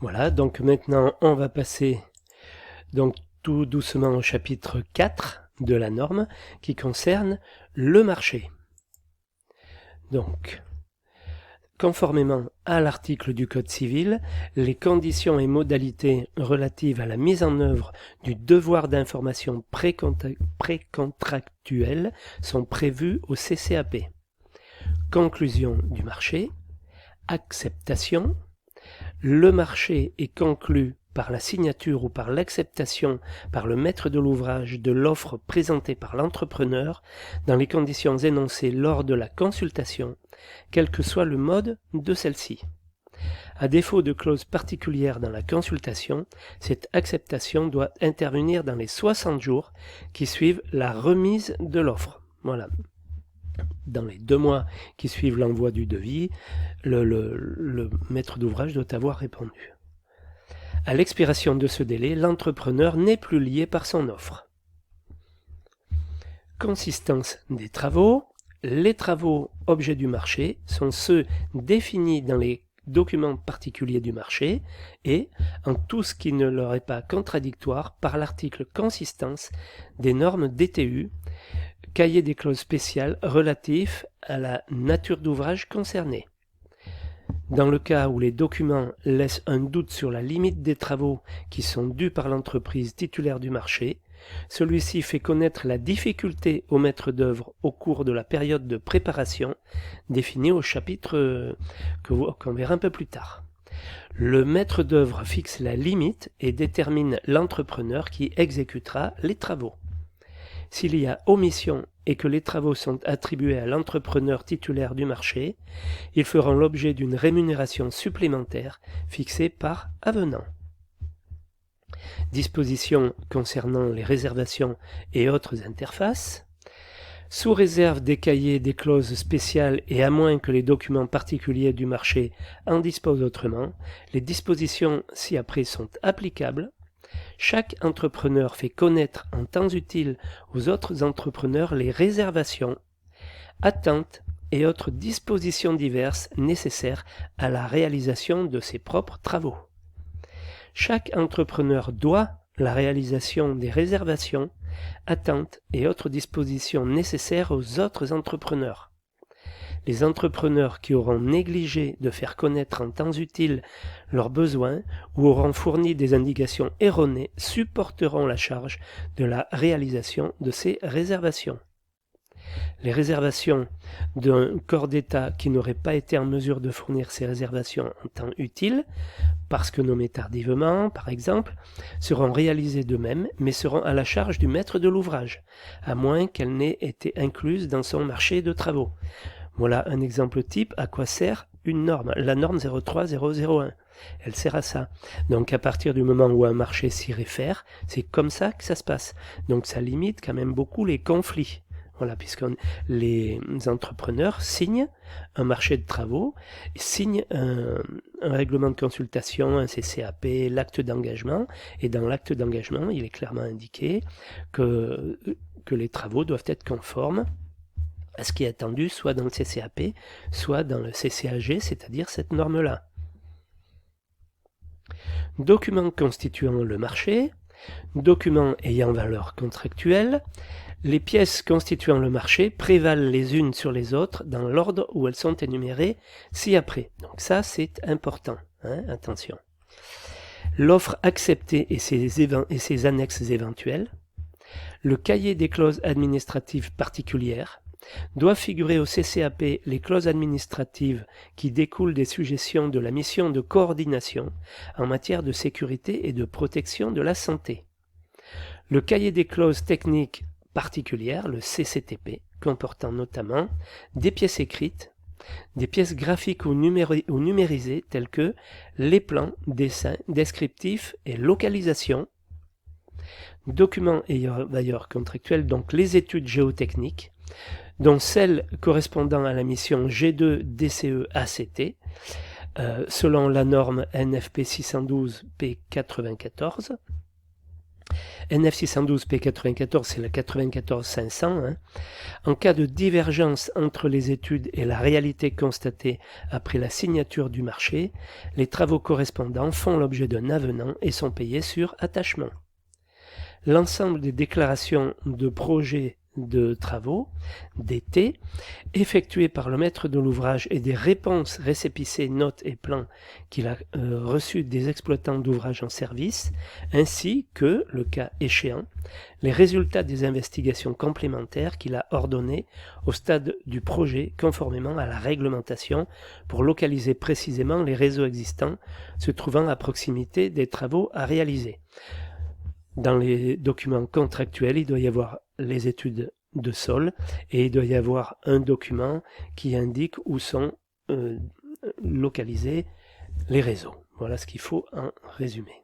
Voilà, donc maintenant on va passer donc tout doucement au chapitre 4 de la norme qui concerne le marché. Donc, conformément à l'article du Code civil, les conditions et modalités relatives à la mise en œuvre du devoir d'information précontractuelle sont prévues au CCAP. Conclusion du marché, acceptation. Le marché est conclu par la signature ou par l'acceptation par le maître de l'ouvrage de l'offre présentée par l'entrepreneur dans les conditions énoncées lors de la consultation, quel que soit le mode de celle-ci. À défaut de clause particulière dans la consultation, cette acceptation doit intervenir dans les 60 jours qui suivent la remise de l'offre. Voilà. Dans les 2 mois qui suivent l'envoi du devis, le maître d'ouvrage doit avoir répondu. À l'expiration de ce délai, l'entrepreneur n'est plus lié par son offre. Consistance des travaux. Les travaux objets du marché sont ceux définis dans les documents particuliers du marché et en tout ce qui ne leur est pas contradictoire par l'article consistance des normes DTU, cahier des clauses spéciales relatifs à la nature d'ouvrage concernée. Dans le cas où les documents laissent un doute sur la limite des travaux qui sont dus par l'entreprise titulaire du marché, celui-ci fait connaître la difficulté au maître d'œuvre au cours de la période de préparation définie au chapitre qu'on verra un peu plus tard. Le maître d'œuvre fixe la limite et détermine l'entrepreneur qui exécutera les travaux. S'il y a omission et que les travaux sont attribués à l'entrepreneur titulaire du marché, ils feront l'objet d'une rémunération supplémentaire fixée par avenant. Dispositions concernant les réservations et autres interfaces. Sous réserve des cahiers des clauses spéciales et à moins que les documents particuliers du marché en disposent autrement, les dispositions ci-après sont applicables. Chaque entrepreneur fait connaître en temps utile aux autres entrepreneurs les réservations, attentes et autres dispositions diverses nécessaires à la réalisation de ses propres travaux. Chaque entrepreneur doit la réalisation des réservations, attentes et autres dispositions nécessaires aux autres entrepreneurs. Les entrepreneurs qui auront négligé de faire connaître en temps utile leurs besoins ou auront fourni des indications erronées supporteront la charge de la réalisation de ces réservations. Les réservations d'un corps d'État qui n'aurait pas été en mesure de fournir ces réservations en temps utile, parce que nommées tardivement, par exemple, seront réalisées d'eux-mêmes, mais seront à la charge du maître de l'ouvrage, à moins qu'elles n'aient été incluses dans son marché de travaux. Voilà un exemple type à quoi sert une norme, la norme 03001. Elle sert à ça. Donc à partir du moment où un marché s'y réfère, c'est comme ça que ça se passe. Donc ça limite quand même beaucoup les conflits. Voilà, puisque les entrepreneurs signent un marché de travaux, signent un règlement de consultation, un CCAP, l'acte d'engagement, et dans l'acte d'engagement, il est clairement indiqué que les travaux doivent être conformes à ce qui est attendu soit dans le CCAP, soit dans le CCAG, c'est-à-dire cette norme-là. Documents constituant le marché, documents ayant valeur contractuelle, les pièces constituant le marché prévalent les unes sur les autres dans l'ordre où elles sont énumérées ci-après. Donc ça, c'est important, attention. L'offre acceptée et ses annexes éventuelles, le cahier des clauses administratives particulières, doivent figurer au CCAP les clauses administratives qui découlent des suggestions de la mission de coordination en matière de sécurité et de protection de la santé. Le cahier des clauses techniques particulières, le CCTP, comportant notamment des pièces écrites, des pièces graphiques ou numérisées telles que les plans, dessins, descriptifs et localisation, documents ayant valeur contractuelle, donc les études géotechniques, dont celles correspondant à la mission G2 DCE ACT, selon la norme NFP 612 P94, NF612 P94, c'est la 94-500. En cas de divergence entre les études et la réalité constatée après la signature du marché, les travaux correspondants font l'objet d'un avenant et sont payés sur attachement. L'ensemble des déclarations de projets de travaux, DT, effectuées par le maître de l'ouvrage et des réponses, récépissés, notes et plans qu'il a reçus des exploitants d'ouvrages en service, ainsi que, le cas échéant, les résultats des investigations complémentaires qu'il a ordonnées au stade du projet conformément à la réglementation pour localiser précisément les réseaux existants se trouvant à proximité des travaux à réaliser. Dans les documents contractuels, il doit y avoir les études de sol et il doit y avoir un document qui indique où sont localisés les réseaux. Voilà ce qu'il faut en résumer.